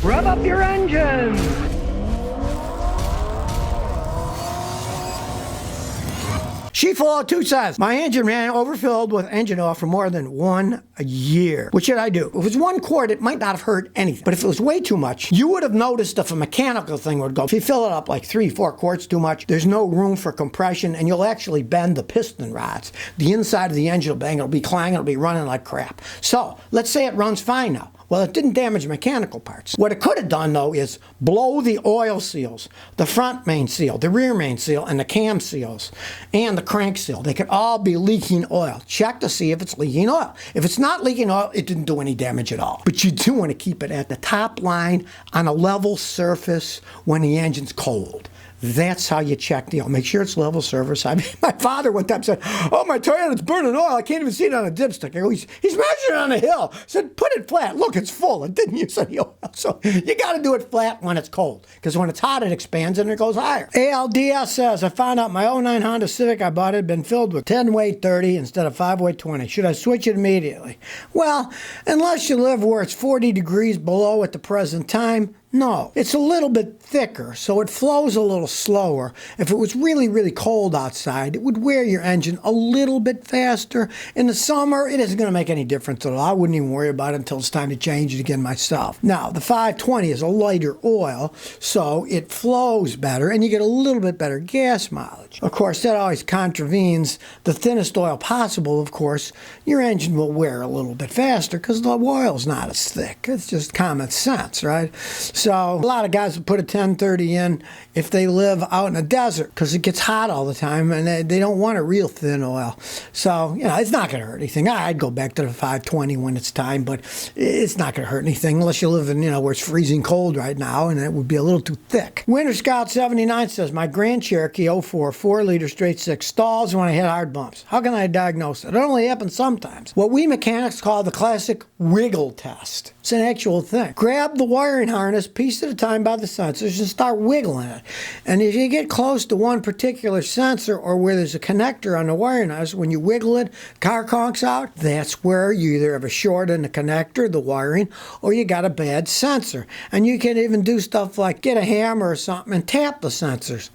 Rev up your engines! Sheep402 says, my engine ran overfilled with engine oil for more than 1 year. What should I do? If it was 1 quart, it might not have hurt anything. But if it was way too much, you would have noticed if a mechanical thing would go. If you fill it up like 3-4 quarts too much, there's no room for compression, and you'll actually bend the piston rods. The inside of the engine will bang, it'll be clanging, it'll be running like crap. So, let's say it runs fine now. Well, it didn't damage mechanical parts. What it could have done, though, is blow the oil seals, the front main seal, the rear main seal, and the cam seals, and the crank seal. They could all be leaking oil. Check to see if it's leaking oil. If it's not leaking oil, it didn't do any damage at all. But you do want to keep it at the top line on a level surface when the engine's cold. That's how you check the oil. Make sure it's level surface. I mean, my father one time said, oh, my Toyota's burning oil. I can't even see it on a dipstick. I go, he's measuring on a hill. I said, put it flat. Look, it's full. It didn't use any oil. So you got to do it flat when it's cold, because when it's hot, it expands and it goes higher. ALDS says, I found out my 09 Honda Civic I bought had been filled with 10 weight 30 instead of 5 weight 20. Should I switch it immediately? Well, unless you live where it's 40 degrees below at the present time, no. It's a little bit thicker, so it flows a little slower. If it was really, really cold outside, it would wear your engine a little bit faster. In the summer, it isn't going to make any difference at all. I wouldn't even worry about it until it's time to change it again myself. Now, the 520 is a lighter oil, so it flows better, and you get a little bit better gas mileage. Of course, that always contravenes the thinnest oil possible. Of course, your engine will wear a little bit faster because the oil's not as thick. It's just common sense, right? So a lot of guys will put a 1030 in if they live out in a desert because it gets hot all the time and they don't want a real thin oil. So, it's not going to hurt anything. I'd go back to the 520 when it's time, but it's not going to hurt anything unless you live in, where it's freezing cold right now and it would be a little too thick. Winter Scout 79 says, my Grand Cherokee 04 4-liter straight 6 stalls when I hit hard bumps. How can I diagnose it? It only happens sometimes. What we mechanics call the classic wiggle test. It's an actual thing. Grab the wiring harness piece at a time by the sensors and start wiggling it. And if you get close to one particular sensor or where there's a connector on the wiring harness, when you wiggle it, car conks out, that's where you either have a short in the connector, the wiring, or you got a bad sensor. And you can even do stuff like get a hammer or something and tap the sensors.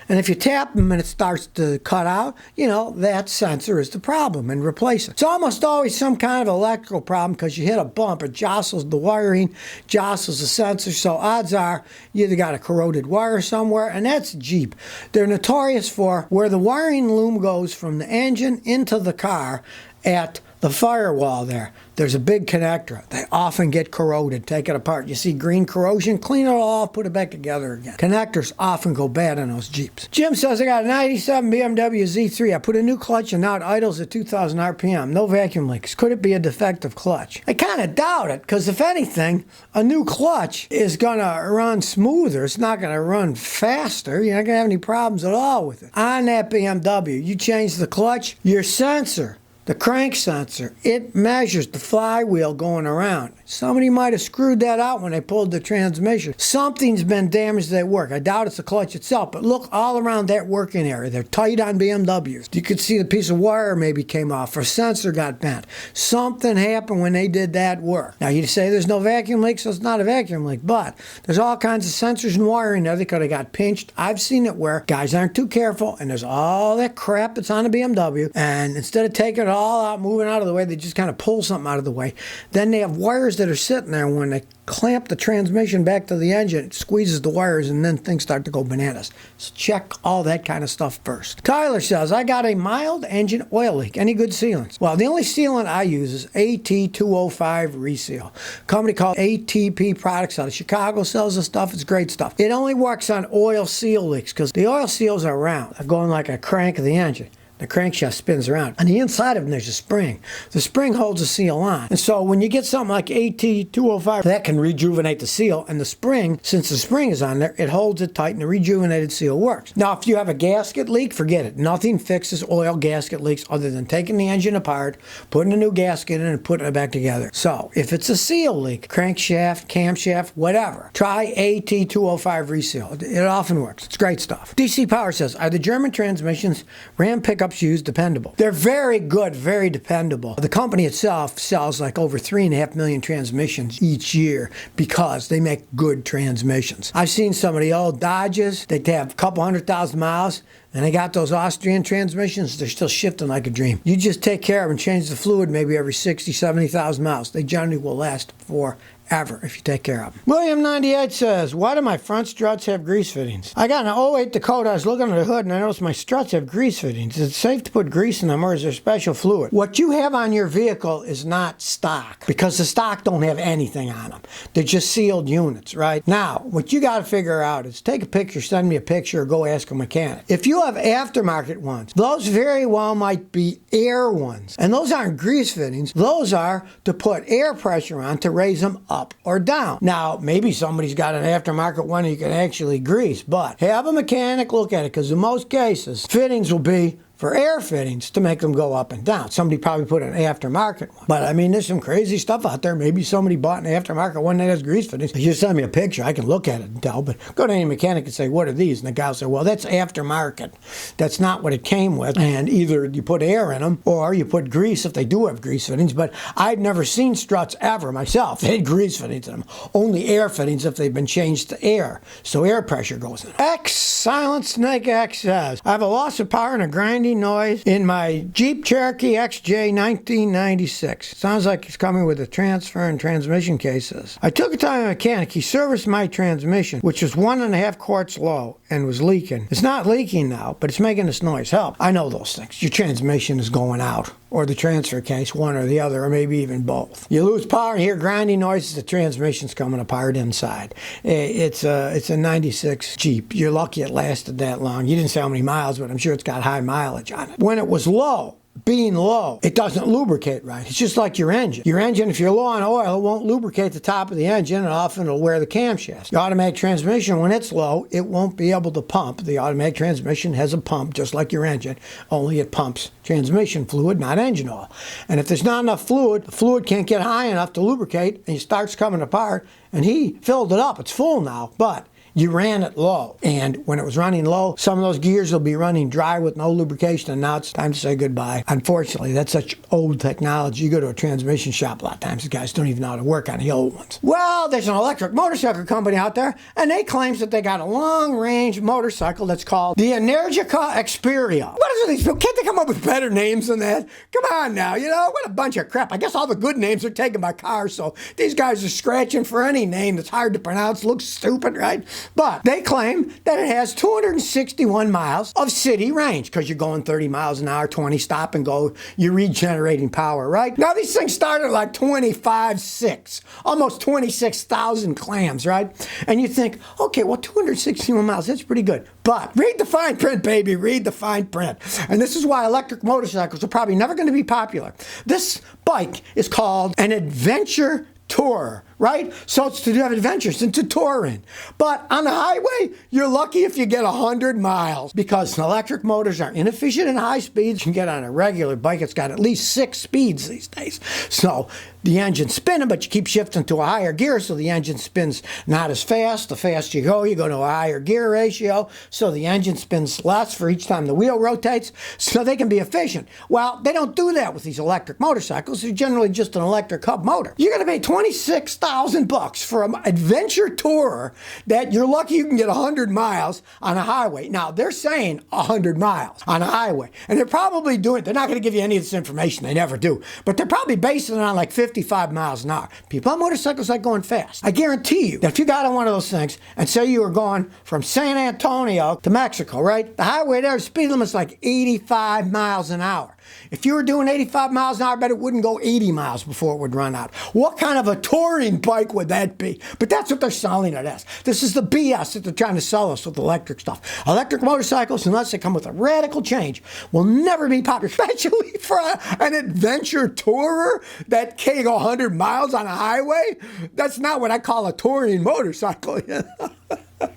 And if you tap them and it starts to cut out, that sensor is the problem, and replace it. It's almost always some kind of electrical problem because you hit a bump, it jostles the wiring, jostles the sensor, so odds are you either got a corroded wire somewhere, and that's Jeep. They're notorious for where the wiring loom goes from the engine into the car at the firewall there. There's a big connector. They often get corroded. Take it apart. You see green corrosion, clean it all off, put it back together again. Connectors often go bad on those Jeeps. Jim says, I got a 97 BMW Z3. I put a new clutch and now it idles at 2,000 RPM. No vacuum leaks. Could it be a defective clutch? I kind of doubt it, because if anything, a new clutch is going to run smoother. It's not going to run faster. You're not going to have any problems at all with it. On that BMW, you change the clutch, your sensor, the crank sensor, it measures the flywheel going around. Somebody might have screwed that out when they pulled the transmission. Something's been damaged at work. I doubt it's the clutch itself, but look all around that working area. They're tight on BMWs. You could see the piece of wire maybe came off, or sensor got bent. Something happened when they did that work. Now, you say there's no vacuum leak, so it's not a vacuum leak, but there's all kinds of sensors and wiring there that could have got pinched. I've seen it where guys aren't too careful, and there's all that crap that's on a BMW, and instead of taking it all out, moving out of the way, they just kind of pull something out of the way. Then they have wires that are sitting there. When they clamp the transmission back to the engine, it squeezes the wires, and then things start to go bananas. So check all that kind of stuff first. Tyler says, I got a mild engine oil leak. Any good sealants? Well, the only sealant I use is AT205 Reseal. A company called ATP Products out of Chicago sells the stuff. It's great stuff. It only works on oil seal leaks because the oil seals are round. They're going like a crank of the engine. The crankshaft spins around. On the inside of them, there's a spring. The spring holds the seal on. And so when you get something like AT205, that can rejuvenate the seal. And the spring, since the spring is on there, it holds it tight and the rejuvenated seal works. Now, if you have a gasket leak, forget it. Nothing fixes oil gasket leaks other than taking the engine apart, putting a new gasket in, and putting it back together. So if it's a seal leak, crankshaft, camshaft, whatever, try AT205 Reseal. It often works. It's great stuff. DC Power says, are the German transmissions Ram pickup pickups use dependable. They're very good, very dependable. The company itself sells like over 3.5 million transmissions each year because they make good transmissions. I've seen some of the old Dodges. They have a couple 100,000 miles, and they got those Austrian transmissions. They're still shifting like a dream. You just take care of them and change the fluid maybe every 60, 70,000 miles. They generally will last forever if you take care of them. William 98 says, why do my front struts have grease fittings? I got an '08 Dakota. I was looking under the hood and I noticed my struts have grease fittings. Is it safe to put grease in them, or is there special fluid? What you have on your vehicle is not stock, because the stock don't have anything on them. They're just sealed units, right? Now, what you got to figure out is take a picture, send me a picture, or go ask a mechanic. If you have aftermarket ones, those very well might be air ones. And those aren't grease fittings. Those are to put air pressure on to raise them up or down. Now, maybe somebody's got an aftermarket one you can actually grease, but have a mechanic look at it, because in most cases, fittings will be for air fittings to make them go up and down. Somebody probably put an aftermarket one. But I mean, there's some crazy stuff out there. Maybe somebody bought an aftermarket one that has grease fittings. If you send me a picture, I can look at it and tell. But go to any mechanic and say, what are these? And the guy will say, well, that's aftermarket. That's not what it came with. And either you put air in them or you put grease if they do have grease fittings. But I've never seen struts ever myself. They had grease fittings in them. Only air fittings if they've been changed to air. So air pressure goes in. X Silent Snake X says, I have a loss of power and a grinding noise in my Jeep Cherokee XJ 1996. Sounds like it's coming with a transfer and transmission cases. I took it to a mechanic. He serviced my transmission, which was 1.5 quarts low and was leaking. It's not leaking now, but it's making this noise. Help. I know those things. Your transmission is going out, or the transfer case, one or the other, or maybe even both. You lose power and hear grinding noises, the transmission's coming apart inside. It's a 96 Jeep. You're lucky it lasted that long. You didn't say how many miles, but I'm sure it's got high mileage on it. When it was low, being low, it doesn't lubricate right. It's just like your engine. Your engine, if you're low on oil, it won't lubricate the top of the engine, and often it'll wear the camshafts. The automatic transmission, when it's low, it won't be able to pump. The automatic transmission has a pump, just like your engine, only it pumps transmission fluid, not engine oil. And if there's not enough fluid, the fluid can't get high enough to lubricate, and it starts coming apart, and he filled it up. It's full now, but you ran it low. And when it was running low, some of those gears will be running dry with no lubrication, and now it's time to say goodbye. Unfortunately, that's such old technology. You go to a transmission shop, a lot of times the guys don't even know how to work on the old ones. Well, there's an electric motorcycle company out there, and they claim that they got a long-range motorcycle that's called the Energica Xperia. What is it, these people? Can't they come up with better names than that? Come on now, you know, what a bunch of crap. I guess all the good names are taken by cars, so these guys are scratching for any name that's hard to pronounce, looks stupid, right? But they claim that it has 261 miles of city range, because you're going 30 miles an hour, 20 stop and go, you're regenerating power, right? Now these things start at like 25.6, almost 26,000 clams, right? And you think, okay, well, 261 miles, that's pretty good. But read the fine print, baby, read the fine print. And this is why electric motorcycles are probably never going to be popular. This bike is called an adventure tourer, right? So it's to have adventures and to tour in. But on the highway, you're lucky if you get 100 miles, because electric motors are inefficient at high speeds. You can get on a regular bike, it's got at least 6 speeds these days. So the engine's spinning, but you keep shifting to a higher gear, so the engine spins not as fast. The faster you go to a higher gear ratio, so the engine spins less for each time the wheel rotates, so they can be efficient. Well, they don't do that with these electric motorcycles. They're generally just an electric hub motor. You're going to pay $26,000 for an adventure tourer that you're lucky you can get 100 miles on a highway. Now, they're saying 100 miles on a highway, and they're probably doing it. They're not going to give you any of this information. They never do. But they're probably basing it on like 55 miles an hour. People on motorcycles like going fast. I guarantee you that if you got on one of those things and say you were going from San Antonio to Mexico, right? The highway there, the speed limit's like 85 miles an hour. If you were doing 85 miles an hour, I bet it wouldn't go 80 miles before it would run out. What kind of a touring bike would that be? But that's what they're selling it as. This is the BS that they're trying to sell us with electric stuff. Electric motorcycles, unless they come with a radical change, will never be popular, especially for an adventure tourer that can't go 100 miles on a highway. That's not what I call a touring motorcycle.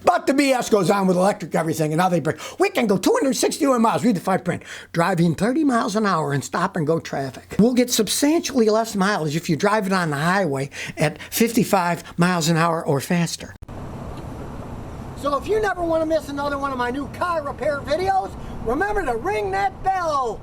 But the BS goes on with electric everything, and now they bring, we can go 261 miles, read the fine print, driving 30 miles an hour in stop and go traffic. We'll get substantially less mileage if you drive it on the highway at 55 miles an hour or faster. So if you never want to miss another one of my new car repair videos, remember to ring that bell.